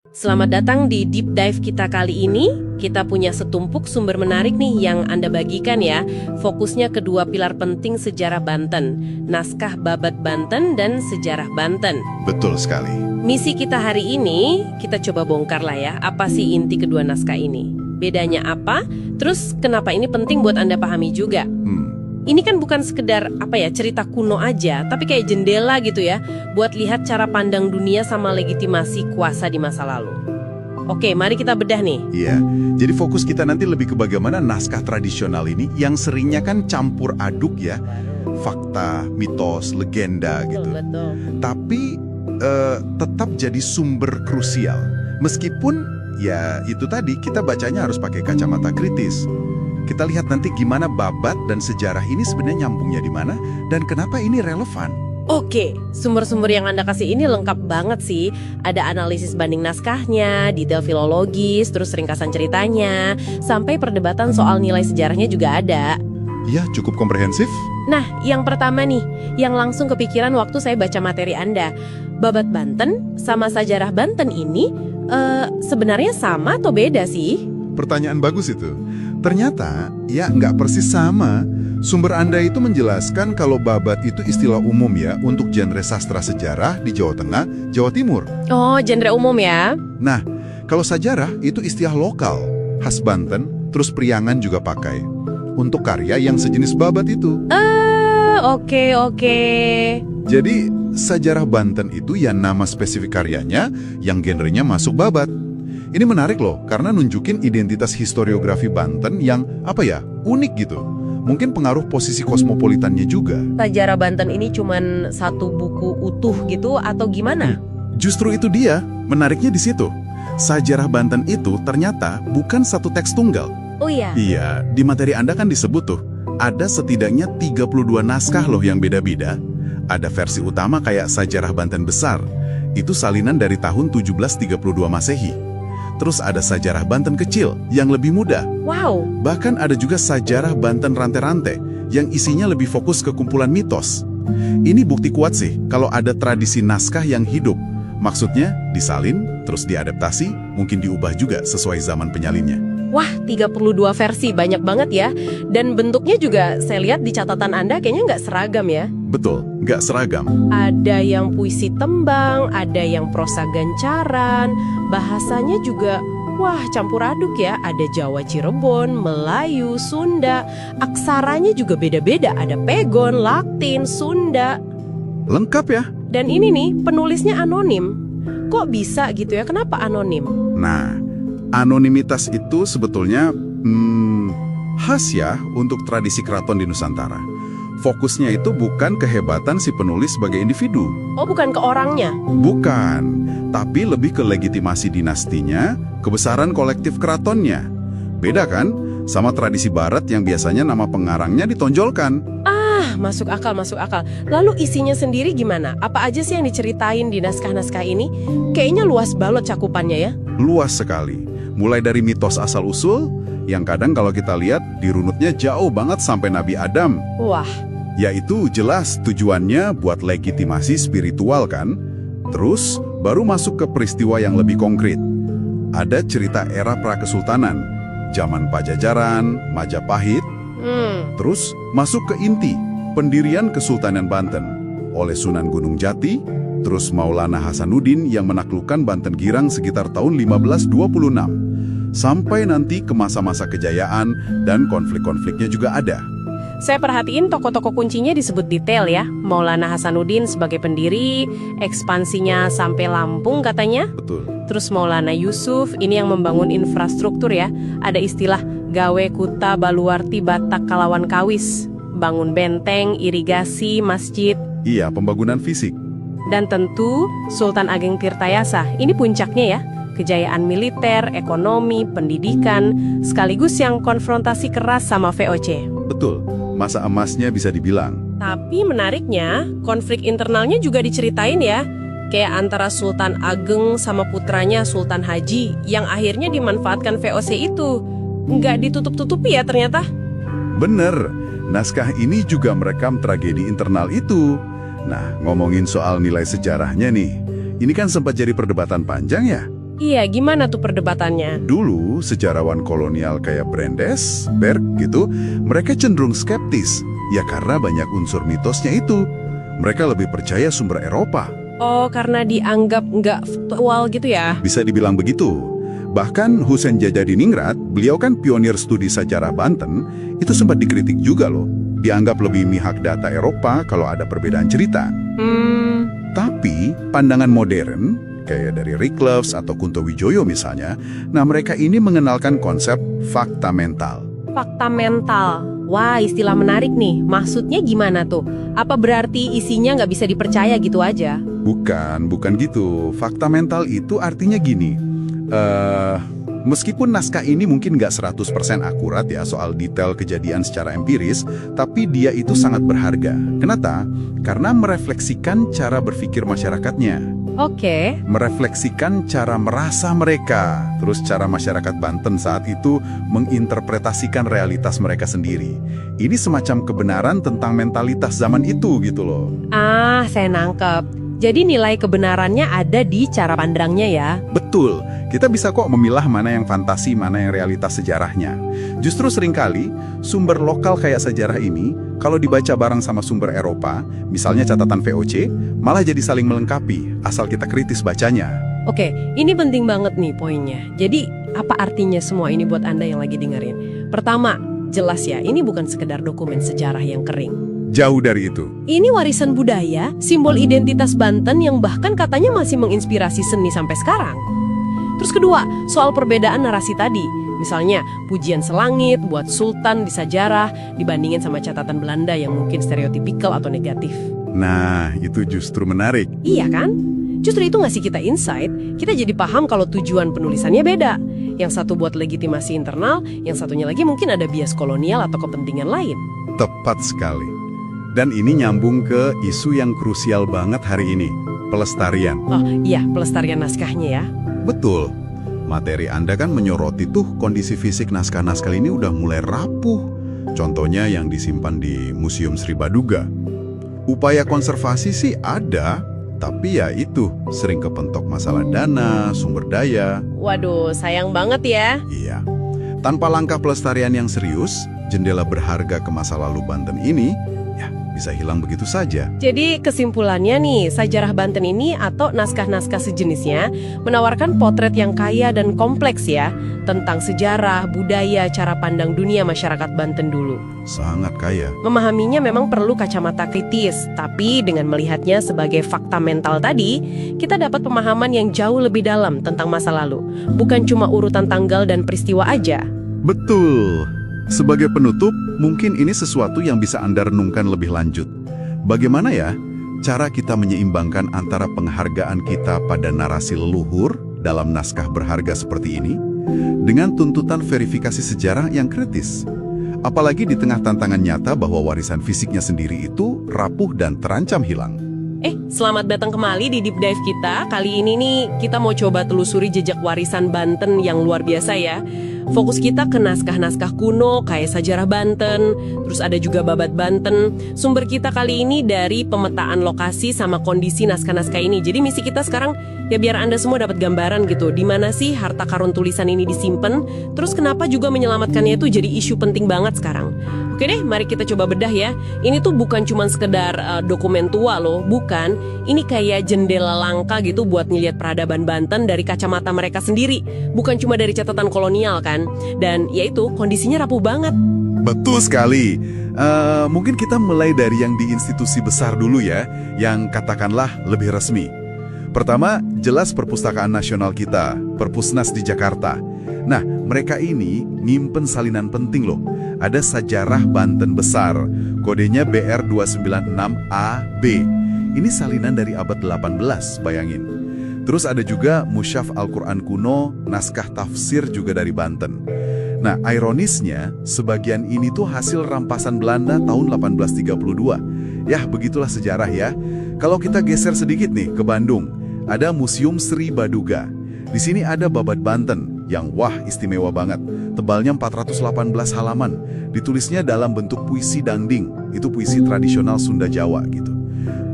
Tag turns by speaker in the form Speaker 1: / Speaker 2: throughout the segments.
Speaker 1: Selamat datang di Deep Dive kita kali ini. Kita punya setumpuk sumber menarik nih yang Anda bagikan ya. Fokusnya kedua pilar penting sejarah Banten, naskah Babat Banten dan sejarah Banten.
Speaker 2: Betul sekali.
Speaker 1: Misi kita hari ini, kita coba bongkar lah ya, apa sih inti kedua naskah ini? Bedanya apa? Terus kenapa ini penting buat Anda pahami juga? Ini kan bukan sekedar cerita kuno aja, tapi kayak jendela gitu ya, buat lihat cara pandang dunia sama legitimasi kuasa di masa lalu. Oke, mari kita bedah nih.
Speaker 2: Iya, jadi fokus kita nanti lebih ke bagaimana naskah tradisional ini yang seringnya kan campur aduk ya, fakta, mitos, legenda gitu.
Speaker 1: Betul.
Speaker 2: Tapi tetap jadi sumber krusial. Meskipun ya itu tadi kita bacanya harus pakai kacamata kritis. Kita lihat nanti gimana Babat dan sejarah ini sebenarnya nyambungnya di mana dan kenapa ini relevan.
Speaker 1: Oke, sumber-sumber yang Anda kasih ini lengkap banget sih. Ada analisis banding naskahnya, detail filologis, terus ringkasan ceritanya, sampai perdebatan soal nilai sejarahnya juga ada.
Speaker 2: Ya, cukup komprehensif.
Speaker 1: Nah, yang pertama nih, yang langsung kepikiran waktu saya baca materi Anda. Babat Banten sama sejarah Banten ini sebenarnya sama atau beda sih?
Speaker 2: Pertanyaan bagus itu. Ternyata, ya nggak persis sama. Sumber Anda itu menjelaskan kalau Babat itu istilah umum ya untuk genre sastra sejarah di Jawa Tengah, Jawa Timur.
Speaker 1: Oh, genre umum ya?
Speaker 2: Nah, kalau sejarah itu istilah lokal, khas Banten, terus Priangan juga pakai. Untuk karya yang sejenis Babat itu.
Speaker 1: Oke.
Speaker 2: Jadi, sejarah Banten itu ya nama spesifik karyanya yang genrenya masuk Babat. Ini menarik loh, karena nunjukin identitas historiografi Banten yang, unik gitu. Mungkin pengaruh posisi kosmopolitannya juga.
Speaker 1: Sejarah Banten ini cuman satu buku utuh gitu atau gimana?
Speaker 2: Justru itu dia, menariknya di situ. Sejarah Banten itu ternyata bukan satu teks tunggal.
Speaker 1: Oh iya?
Speaker 2: Iya, di materi Anda kan disebut tuh, ada setidaknya 32 naskah loh yang beda-beda. Ada versi utama kayak Sejarah Banten Besar, itu salinan dari tahun 1732 Masehi. Terus ada Sejarah Banten Kecil yang lebih muda.
Speaker 1: Wow.
Speaker 2: Bahkan ada juga Sejarah Banten Rante-Rante yang isinya lebih fokus ke kumpulan mitos. Ini bukti kuat sih kalau ada tradisi naskah yang hidup. Maksudnya disalin, terus diadaptasi, mungkin diubah juga sesuai zaman penyalinnya.
Speaker 1: Wah, 32 versi, banyak banget ya. Dan bentuknya juga saya lihat di catatan Anda kayaknya nggak seragam ya.
Speaker 2: Betul, nggak seragam.
Speaker 1: Ada yang puisi tembang, ada yang prosa gancaran, bahasanya juga, wah campur aduk ya. Ada Jawa Cirebon, Melayu, Sunda, aksaranya juga beda-beda. Ada Pegon, Latin, Sunda.
Speaker 2: Lengkap ya?
Speaker 1: Dan ini nih, penulisnya anonim. Kok bisa gitu ya, kenapa anonim?
Speaker 2: Nah, anonimitas itu sebetulnya khas ya untuk tradisi keraton di Nusantara. Fokusnya itu bukan kehebatan si penulis sebagai individu.
Speaker 1: Oh, bukan ke orangnya?
Speaker 2: Bukan, tapi lebih ke legitimasi dinastinya, kebesaran kolektif keratonnya. Beda kan sama tradisi barat yang biasanya nama pengarangnya ditonjolkan.
Speaker 1: Masuk akal. Lalu isinya sendiri gimana? Apa aja sih yang diceritain di naskah-naskah ini? Kayaknya luas banget cakupannya ya?
Speaker 2: Luas sekali. Mulai dari mitos asal-usul, yang kadang kalau kita lihat dirunutnya jauh banget sampai Nabi Adam.
Speaker 1: Wah.
Speaker 2: Yaitu jelas tujuannya buat legitimasi spiritual kan? Terus baru masuk ke peristiwa yang lebih konkret. Ada cerita era prakesultanan, zaman Pajajaran, Majapahit. Terus masuk ke inti, pendirian Kesultanan Banten oleh Sunan Gunung Jati, terus Maulana Hasanuddin yang menaklukkan Banten Girang sekitar tahun 1526. Sampai nanti ke masa-masa kejayaan dan konflik-konfliknya juga ada.
Speaker 1: Saya perhatiin tokoh-tokoh kuncinya disebut detail ya. Maulana Hasanuddin sebagai pendiri, ekspansinya sampai Lampung katanya.
Speaker 2: Betul.
Speaker 1: Terus Maulana Yusuf, ini yang membangun infrastruktur ya. Ada istilah gawe kuta baluarti Batak Kalawan Kawis. Bangun benteng, irigasi, masjid.
Speaker 2: Iya, pembangunan fisik.
Speaker 1: Dan tentu Sultan Ageng Tirtayasa, ini puncaknya ya. Kejayaan militer, ekonomi, pendidikan, sekaligus yang konfrontasi keras sama VOC.
Speaker 2: Betul, masa emasnya bisa dibilang.
Speaker 1: Tapi menariknya, konflik internalnya juga diceritain ya. Kayak antara Sultan Ageng sama putranya Sultan Haji yang akhirnya dimanfaatkan VOC itu. Nggak ditutup-tutupi ya ternyata.
Speaker 2: Bener, naskah ini juga merekam tragedi internal itu. Nah, ngomongin soal nilai sejarahnya nih, ini kan sempat jadi perdebatan panjang ya.
Speaker 1: Iya, gimana tuh perdebatannya?
Speaker 2: Dulu, sejarawan kolonial kayak Brandes, Berg gitu, mereka cenderung skeptis. Ya karena banyak unsur mitosnya itu. Mereka lebih percaya sumber Eropa.
Speaker 1: Oh, karena dianggap nggak faktual gitu ya?
Speaker 2: Bisa dibilang begitu. Bahkan Husein Djajadiningrat, beliau kan pionir studi sejarah Banten, itu sempat dikritik juga loh. Dianggap lebih mihak data Eropa kalau ada perbedaan cerita. Tapi pandangan modern, kayak dari Rickloves atau Kunto Wijoyo misalnya, nah mereka ini mengenalkan konsep fakta mental.
Speaker 1: Fakta mental. Wah, istilah menarik nih. Maksudnya gimana tuh? Apa berarti isinya nggak bisa dipercaya gitu aja?
Speaker 2: Bukan gitu. Fakta mental itu artinya gini. Meskipun naskah ini mungkin nggak 100% akurat ya soal detail kejadian secara empiris, tapi dia itu sangat berharga. Kenapa? Karena merefleksikan cara berpikir masyarakatnya.
Speaker 1: Oke.
Speaker 2: Merefleksikan cara merasa mereka, terus cara masyarakat Banten saat itu menginterpretasikan realitas mereka sendiri. Ini semacam kebenaran tentang mentalitas zaman itu gitu loh.
Speaker 1: Ah, saya nangkep. Jadi nilai kebenarannya ada di cara pandangnya ya?
Speaker 2: Betul, kita bisa kok memilah mana yang fantasi, mana yang realitas sejarahnya. Justru seringkali, sumber lokal kayak sejarah ini, kalau dibaca bareng sama sumber Eropa, misalnya catatan VOC, malah jadi saling melengkapi, asal kita kritis bacanya.
Speaker 1: Oke, ini penting banget nih poinnya. Jadi, apa artinya semua ini buat Anda yang lagi dengerin? Pertama, jelas ya, ini bukan sekedar dokumen sejarah yang kering.
Speaker 2: Jauh dari itu.
Speaker 1: Ini warisan budaya, simbol identitas Banten yang bahkan katanya masih menginspirasi seni sampai sekarang. Terus kedua, soal perbedaan narasi tadi. Misalnya, pujian selangit buat sultan di sejarah dibandingin sama catatan Belanda yang mungkin stereotipikal atau negatif.
Speaker 2: Nah, itu justru menarik.
Speaker 1: Iya kan? Justru itu ngasih kita insight, kita jadi paham kalau tujuan penulisannya beda. Yang satu buat legitimasi internal, yang satunya lagi mungkin ada bias kolonial atau kepentingan lain.
Speaker 2: Tepat sekali. Dan ini nyambung ke isu yang krusial banget hari ini, pelestarian.
Speaker 1: Oh iya, pelestarian naskahnya ya.
Speaker 2: Betul. Materi Anda kan menyoroti tuh kondisi fisik naskah-naskah ini udah mulai rapuh. Contohnya yang disimpan di Museum Sri Baduga. Upaya konservasi sih ada, tapi ya itu, sering kepentok masalah dana, sumber daya.
Speaker 1: Waduh, sayang banget ya.
Speaker 2: Iya. Tanpa langkah pelestarian yang serius, jendela berharga ke masa lalu Banten ini bisa hilang begitu saja.
Speaker 1: Jadi kesimpulannya nih, sejarah Banten ini atau naskah-naskah sejenisnya menawarkan potret yang kaya dan kompleks ya, tentang sejarah, budaya, cara pandang dunia masyarakat Banten dulu.
Speaker 2: Sangat kaya.
Speaker 1: Memahaminya memang perlu kacamata kritis, tapi dengan melihatnya sebagai fakta mental tadi, kita dapat pemahaman yang jauh lebih dalam tentang masa lalu. Bukan cuma urutan tanggal dan peristiwa aja.
Speaker 2: Betul. Sebagai penutup, mungkin ini sesuatu yang bisa Anda renungkan lebih lanjut. Bagaimana ya cara kita menyeimbangkan antara penghargaan kita pada narasi leluhur dalam naskah berharga seperti ini dengan tuntutan verifikasi sejarah yang kritis? Apalagi di tengah tantangan nyata bahwa warisan fisiknya sendiri itu rapuh dan terancam hilang.
Speaker 1: Selamat datang kembali di Deep Dive kita. Kali ini nih, kita mau coba telusuri jejak warisan Banten yang luar biasa ya. Fokus kita ke naskah-naskah kuno kayak sejarah Banten, terus ada juga babat Banten. Sumber kita kali ini dari pemetaan lokasi sama kondisi naskah-naskah ini. Jadi misi kita sekarang ya biar Anda semua dapat gambaran gitu, di mana sih harta karun tulisan ini disimpan, terus kenapa juga menyelamatkannya itu jadi isu penting banget sekarang. Oke deh, mari kita coba bedah ya. Ini tuh bukan cuma sekedar dokumen tua loh, bukan. Ini kayak jendela langka gitu buat ngeliat peradaban Banten dari kacamata mereka sendiri. Bukan cuma dari catatan kolonial kan. Dan ya itu, kondisinya rapuh banget.
Speaker 2: Betul sekali. Mungkin kita mulai dari yang di institusi besar dulu ya, yang katakanlah lebih resmi. Pertama, jelas Perpustakaan Nasional kita, Perpusnas di Jakarta. Nah, mereka ini nyimpen salinan penting loh. Ada Sajarah Banten Besar, kodenya BR296AB. Ini salinan dari abad 18, bayangin. Terus ada juga Mushaf Al-Quran kuno, naskah tafsir juga dari Banten. Nah, ironisnya, sebagian ini tuh hasil rampasan Belanda tahun 1832. Yah, begitulah sejarah ya. Kalau kita geser sedikit nih ke Bandung, ada Museum Sri Baduga. Di sini ada babat Banten, yang wah istimewa banget. Tebalnya 418 halaman, ditulisnya dalam bentuk puisi dangding. Itu puisi tradisional Sunda Jawa gitu.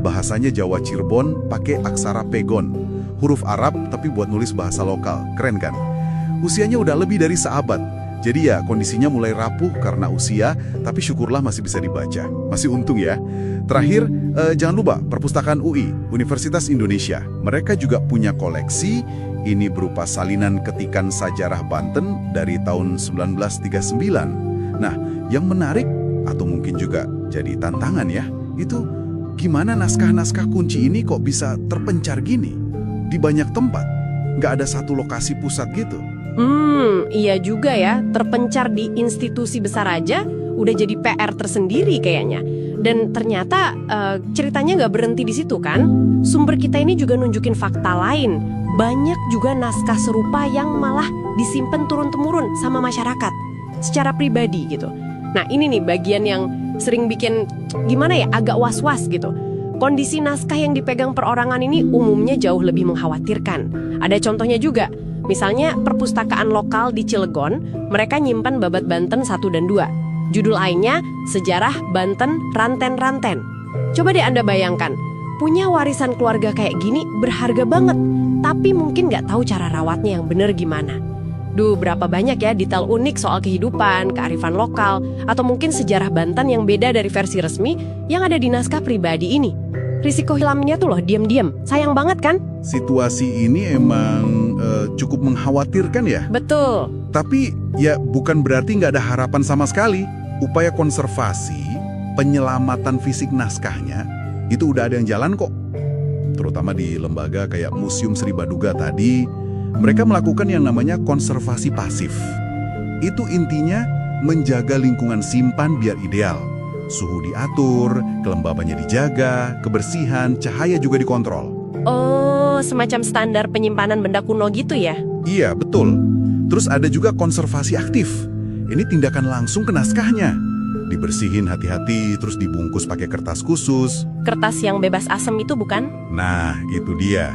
Speaker 2: Bahasanya Jawa Cirebon pakai aksara pegon. huruf Arab tapi buat nulis bahasa lokal. Keren kan? Usianya udah lebih dari seabad. Jadi ya kondisinya mulai rapuh karena usia, tapi syukurlah masih bisa dibaca. Masih untung ya. Terakhir, jangan lupa Perpustakaan UI, Universitas Indonesia. Mereka juga punya koleksi, ini berupa salinan ketikan sajarah Banten dari tahun 1939. Nah, yang menarik, atau mungkin juga jadi tantangan ya, itu gimana naskah-naskah kunci ini kok bisa terpencar gini? Di banyak tempat, nggak ada satu lokasi pusat gitu.
Speaker 1: Iya juga ya, terpencar di institusi besar aja udah jadi PR tersendiri kayaknya. Dan ternyata ceritanya nggak berhenti di situ kan? Sumber kita ini juga nunjukin fakta lain. Banyak juga naskah serupa yang malah disimpan turun-temurun sama masyarakat secara pribadi gitu. Nah ini nih bagian yang sering bikin gimana ya, agak was-was gitu. Kondisi naskah yang dipegang perorangan ini umumnya jauh lebih mengkhawatirkan. Ada contohnya juga. Misalnya perpustakaan lokal di Cilegon, mereka nyimpan Babat Banten 1 dan 2. Judul lainnya Sejarah Banten Ranten-Ranten. Coba deh Anda bayangkan, punya warisan keluarga kayak gini berharga banget, tapi mungkin nggak tahu cara rawatnya yang bener gimana. Duh, berapa banyak ya detail unik soal kehidupan, kearifan lokal, atau mungkin sejarah Banten yang beda dari versi resmi yang ada di naskah pribadi ini. Risiko hilangnya tuh loh diam-diam, sayang banget kan?
Speaker 2: Situasi ini emang cukup mengkhawatirkan ya.
Speaker 1: Betul.
Speaker 2: Tapi ya bukan berarti nggak ada harapan sama sekali. Upaya konservasi, penyelamatan fisik naskahnya, itu udah ada yang jalan kok. Terutama di lembaga kayak Museum Sri Baduga tadi, mereka melakukan yang namanya konservasi pasif. Itu intinya menjaga lingkungan simpan biar ideal. Suhu diatur, kelembabannya dijaga, kebersihan, cahaya juga dikontrol.
Speaker 1: Oh, semacam standar penyimpanan benda kuno gitu ya?
Speaker 2: Iya, betul. Terus ada juga konservasi aktif. Ini tindakan langsung ke naskahnya. Dibersihin hati-hati, terus dibungkus pakai kertas khusus.
Speaker 1: Kertas yang bebas asam itu bukan?
Speaker 2: Nah, itu dia.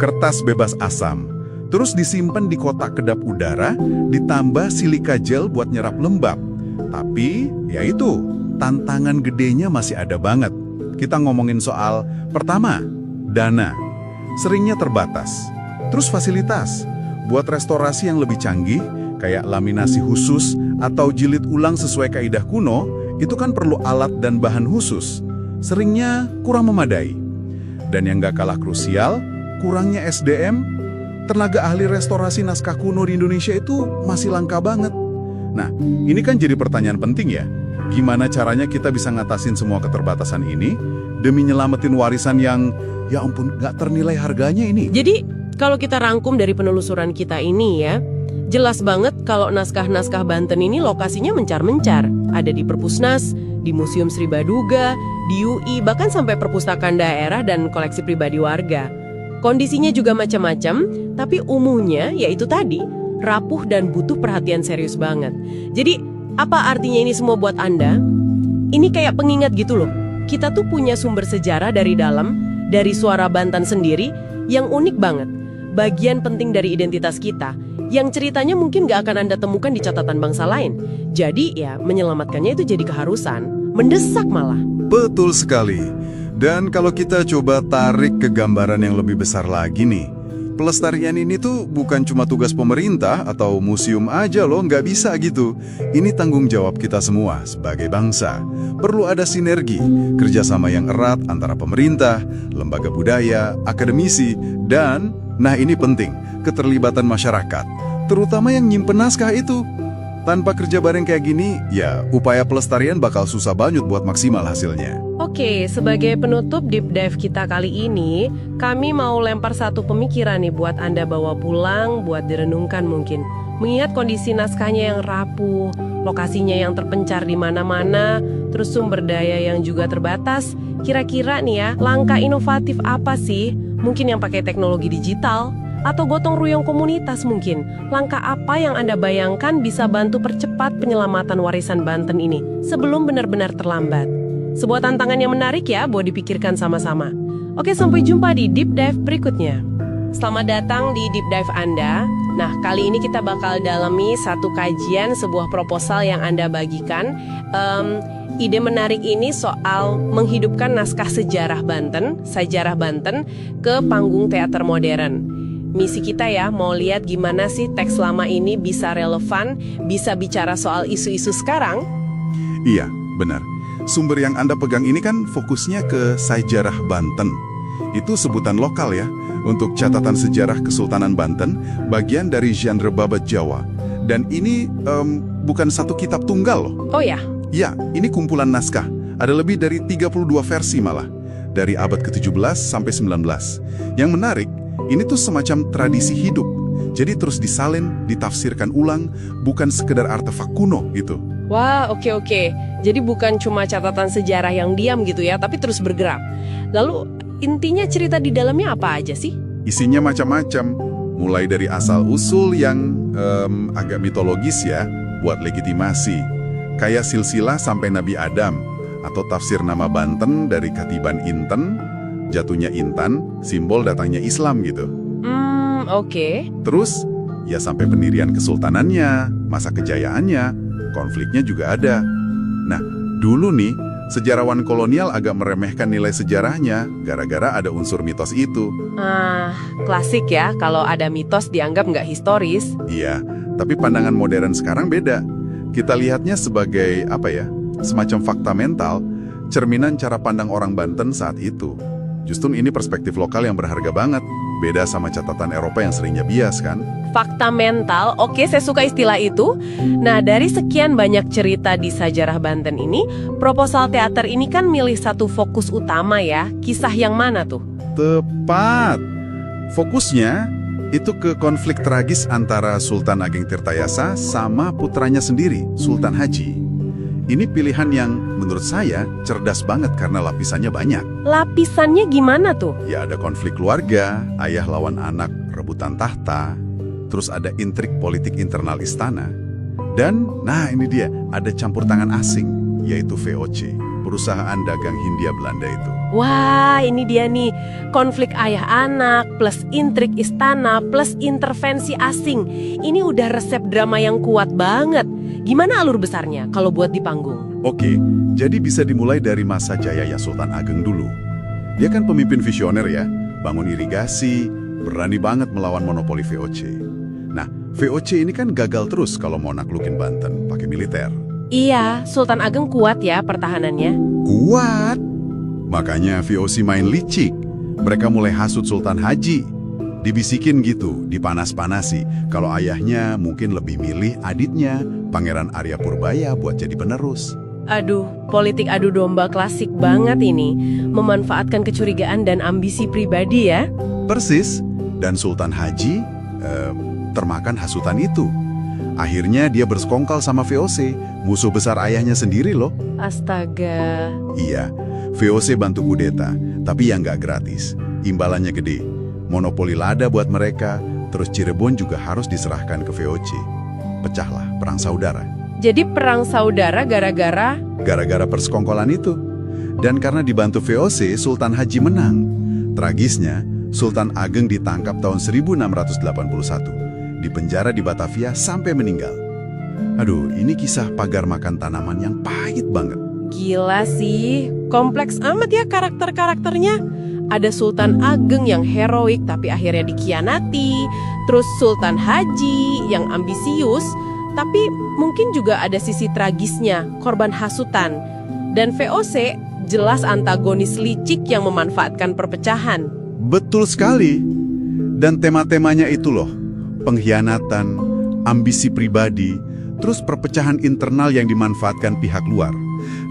Speaker 2: Kertas bebas asam. Terus disimpan di kotak kedap udara, ditambah silika gel buat nyerap lembab. Tapi, ya itu, tantangan gedenya masih ada banget. Kita ngomongin soal, pertama, dana. Seringnya terbatas. Terus fasilitas. Buat restorasi yang lebih canggih, kayak laminasi khusus atau jilid ulang sesuai kaidah kuno, itu kan perlu alat dan bahan khusus. Seringnya kurang memadai. Dan yang gak kalah krusial, kurangnya SDM. Tenaga ahli restorasi naskah kuno di Indonesia itu masih langka banget. Nah, ini kan jadi pertanyaan penting ya. Gimana caranya kita bisa ngatasin semua keterbatasan ini demi nyelamatin warisan yang, ya ampun, gak ternilai harganya ini.
Speaker 1: Jadi, kalau kita rangkum dari penelusuran kita ini ya, jelas banget kalau naskah-naskah Banten ini lokasinya mencar-mencar. Ada di Perpusnas, di Museum Sri Baduga, di UI, bahkan sampai perpustakaan daerah dan koleksi pribadi warga. Kondisinya juga macam-macam, tapi umumnya yaitu tadi, rapuh dan butuh perhatian serius banget. Jadi, apa artinya ini semua buat Anda? Ini kayak pengingat gitu loh. Kita tuh punya sumber sejarah dari dalam, dari suara Banten sendiri, yang unik banget. Bagian penting dari identitas kita, yang ceritanya mungkin gak akan Anda temukan di catatan bangsa lain. Jadi ya, menyelamatkannya itu jadi keharusan. Mendesak malah.
Speaker 2: Betul sekali. Dan kalau kita coba tarik ke gambaran yang lebih besar lagi nih, pelestarian ini tuh bukan cuma tugas pemerintah atau museum aja loh, nggak bisa gitu. Ini tanggung jawab kita semua sebagai bangsa. Perlu ada sinergi, kerjasama yang erat antara pemerintah, lembaga budaya, akademisi, dan, nah ini penting, keterlibatan masyarakat. Terutama yang nyimpen naskah itu. Tanpa kerja bareng kayak gini, ya upaya pelestarian bakal susah banget buat maksimal hasilnya.
Speaker 1: Oke, sebagai penutup deep dive kita kali ini, kami mau lempar satu pemikiran nih buat Anda bawa pulang, buat direnungkan mungkin. Mengingat kondisi naskahnya yang rapuh, lokasinya yang terpencar di mana-mana, terus sumber daya yang juga terbatas, kira-kira nih ya, langkah inovatif apa sih? Mungkin yang pakai teknologi digital? Atau gotong royong komunitas mungkin. Langkah apa yang Anda bayangkan bisa bantu percepat penyelamatan warisan Banten ini sebelum benar-benar terlambat? Sebuah tantangan yang menarik ya buat dipikirkan sama-sama. Oke, sampai jumpa di Deep Dive berikutnya. Selamat datang di Deep Dive Anda. Nah, kali ini kita bakal dalami satu kajian, sebuah proposal yang Anda bagikan. ide menarik ini soal menghidupkan naskah sejarah Banten ke panggung teater modern. Misi kita ya, mau lihat gimana sih teks lama ini bisa relevan, bisa bicara soal isu-isu sekarang.
Speaker 2: Iya, benar. Sumber yang Anda pegang ini kan fokusnya ke Sajarah Banten. Itu sebutan lokal ya, untuk catatan sejarah Kesultanan Banten, bagian dari genre babat Jawa. Dan ini bukan satu kitab tunggal loh.
Speaker 1: Oh ya?
Speaker 2: Ya, ini kumpulan naskah. Ada lebih dari 32 versi malah. Dari abad ke-17 sampai 19. Yang menarik, ini tuh semacam tradisi hidup. Jadi terus disalin, ditafsirkan ulang, bukan sekedar artefak kuno gitu.
Speaker 1: Wah, oke. Jadi bukan cuma catatan sejarah yang diam gitu ya, tapi terus bergerak. Lalu intinya cerita di dalamnya apa aja sih?
Speaker 2: Isinya macam-macam. Mulai dari asal-usul yang agak mitologis ya, buat legitimasi. Kayak silsilah sampai Nabi Adam, atau tafsir nama Banten dari Katiban Inten, jatuhnya Intan, simbol datangnya Islam gitu.
Speaker 1: Oke.
Speaker 2: Terus, ya sampai pendirian kesultanannya, masa kejayaannya, konfliknya juga ada. Nah, dulu nih, sejarawan kolonial agak meremehkan nilai sejarahnya, gara-gara ada unsur mitos itu.
Speaker 1: Klasik ya, kalau ada mitos dianggap nggak historis.
Speaker 2: Iya, tapi pandangan modern sekarang beda. Kita lihatnya sebagai, semacam fakta mental, cerminan cara pandang orang Banten saat itu. Justru ini perspektif lokal yang berharga banget. Beda sama catatan Eropa yang seringnya bias kan?
Speaker 1: Fakta mental, oke, saya suka istilah itu. Nah, dari sekian banyak cerita di Sajarah Banten ini, proposal teater ini kan milih satu fokus utama ya. Kisah yang mana tuh?
Speaker 2: Tepat. Fokusnya itu ke konflik tragis antara Sultan Ageng Tirtayasa sama putranya sendiri, Sultan Haji. Ini pilihan yang menurut saya cerdas banget karena lapisannya banyak.
Speaker 1: Lapisannya gimana tuh?
Speaker 2: Ya ada konflik keluarga, ayah lawan anak rebutan tahta, terus ada intrik politik internal istana. Dan, nah ini dia, ada campur tangan asing, yaitu VOC, perusahaan dagang Hindia Belanda itu.
Speaker 1: Wah, ini dia nih, konflik ayah anak, plus intrik istana, plus intervensi asing. Ini udah resep drama yang kuat banget. Gimana alur besarnya kalau buat di panggung?
Speaker 2: Oke, jadi bisa dimulai dari masa jayanya Sultan Ageng dulu. Dia kan pemimpin visioner ya, bangun irigasi, berani banget melawan monopoli VOC. Nah, VOC ini kan gagal terus kalau mau naklukin Banten pakai militer.
Speaker 1: Iya, Sultan Ageng kuat ya pertahanannya.
Speaker 2: Kuat! Makanya VOC main licik. Mereka mulai hasut Sultan Haji. Dibisikin gitu, dipanas-panasi. Kalau ayahnya mungkin lebih milih aditnya, Pangeran Arya Purbaya buat jadi penerus.
Speaker 1: Aduh, politik adu domba klasik banget ini. Memanfaatkan kecurigaan dan ambisi pribadi ya.
Speaker 2: Persis. Dan Sultan Haji termakan hasutan itu. Akhirnya dia bersekongkol sama VOC, musuh besar ayahnya sendiri loh.
Speaker 1: Astaga.
Speaker 2: Iya, VOC bantu kudeta, tapi yang nggak gratis. Imbalannya gede. Monopoli lada buat mereka, terus Cirebon juga harus diserahkan ke VOC. Pecahlah perang saudara.
Speaker 1: Jadi perang saudara gara-gara?
Speaker 2: Gara-gara persekongkolan itu. Dan karena dibantu VOC, Sultan Haji menang. Tragisnya, Sultan Ageng ditangkap tahun 1681. Dipenjara di Batavia sampai meninggal. Aduh, ini kisah pagar makan tanaman yang pahit banget.
Speaker 1: Gila sih, kompleks amat ya karakter-karakternya. Ada Sultan Ageng yang heroik tapi akhirnya dikhianati. Terus Sultan Haji yang ambisius, tapi mungkin juga ada sisi tragisnya, korban hasutan. Dan VOC jelas antagonis licik yang memanfaatkan perpecahan.
Speaker 2: Betul sekali. Dan tema-temanya itu loh. Pengkhianatan, ambisi pribadi, terus perpecahan internal yang dimanfaatkan pihak luar.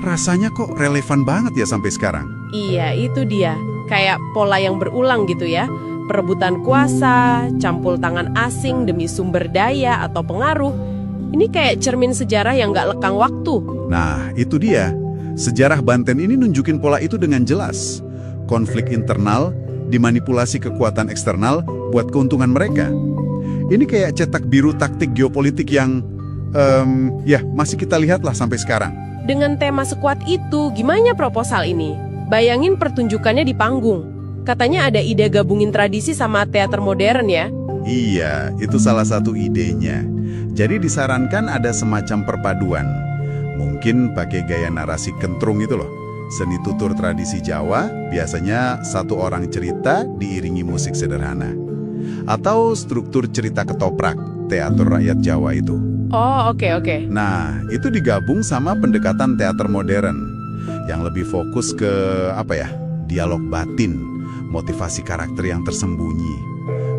Speaker 2: Rasanya kok relevan banget ya sampai sekarang.
Speaker 1: Iya, itu dia. Kayak pola yang berulang gitu ya. Perebutan kuasa, campur tangan asing demi sumber daya atau pengaruh. Ini kayak cermin sejarah yang gak lekang waktu.
Speaker 2: Nah, itu dia. Sejarah Banten ini nunjukin pola itu dengan jelas. Konflik internal dimanipulasi kekuatan eksternal buat keuntungan mereka. Ini kayak cetak biru taktik geopolitik yang, masih kita lihatlah sampai sekarang.
Speaker 1: Dengan tema sekuat itu, gimana proposal ini? Bayangin pertunjukannya di panggung. Katanya ada ide gabungin tradisi sama teater modern ya?
Speaker 2: Iya, itu salah satu idenya. Jadi disarankan ada semacam perpaduan. Mungkin pakai gaya narasi kentrung itu loh. Seni tutur tradisi Jawa biasanya satu orang cerita diiringi musik sederhana. Atau struktur cerita ketoprak, teater rakyat Jawa itu.
Speaker 1: Oh, oke.
Speaker 2: Nah, itu digabung sama pendekatan teater modern yang lebih fokus ke dialog batin, motivasi karakter yang tersembunyi.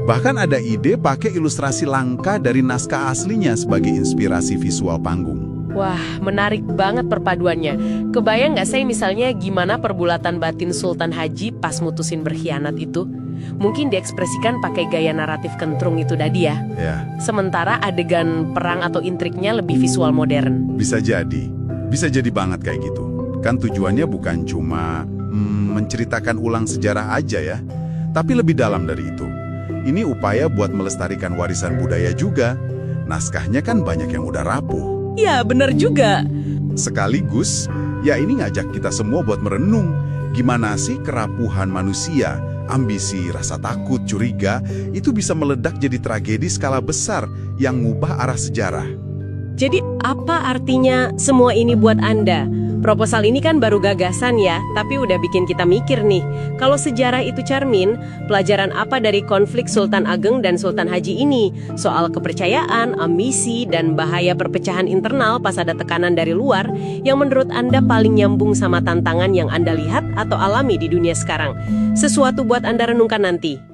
Speaker 2: Bahkan ada ide pakai ilustrasi langka dari naskah aslinya sebagai inspirasi visual panggung.
Speaker 1: Wah, menarik banget perpaduannya. Kebayang nggak saya misalnya gimana perbulatan batin Sultan Haji pas mutusin berkhianat itu? Mungkin diekspresikan pakai gaya naratif kentrung itu tadi ya.
Speaker 2: Ya,
Speaker 1: Sementara adegan perang atau intriknya lebih visual modern.
Speaker 2: bisa jadi. Bisa jadi banget kayak gitu. Kan tujuannya bukan cuma menceritakan ulang sejarah aja ya, tapi lebih dalam dari itu. Ini upaya buat melestarikan warisan budaya juga. Naskahnya kan banyak yang udah rapuh.
Speaker 1: Ya, benar juga.
Speaker 2: Sekaligus, ya ini ngajak kita semua buat merenung. Gimana sih kerapuhan manusia, ambisi, rasa takut, curiga, itu bisa meledak jadi tragedi skala besar yang ngubah arah sejarah.
Speaker 1: Jadi apa artinya semua ini buat Anda? Proposal ini kan baru gagasan ya, tapi udah bikin kita mikir nih. Kalau sejarah itu cermin, pelajaran apa dari konflik Sultan Ageng dan Sultan Haji ini? Soal kepercayaan, ambisi, dan bahaya perpecahan internal pas ada tekanan dari luar yang menurut Anda paling nyambung sama tantangan yang Anda lihat atau alami di dunia sekarang. Sesuatu buat Anda renungkan nanti.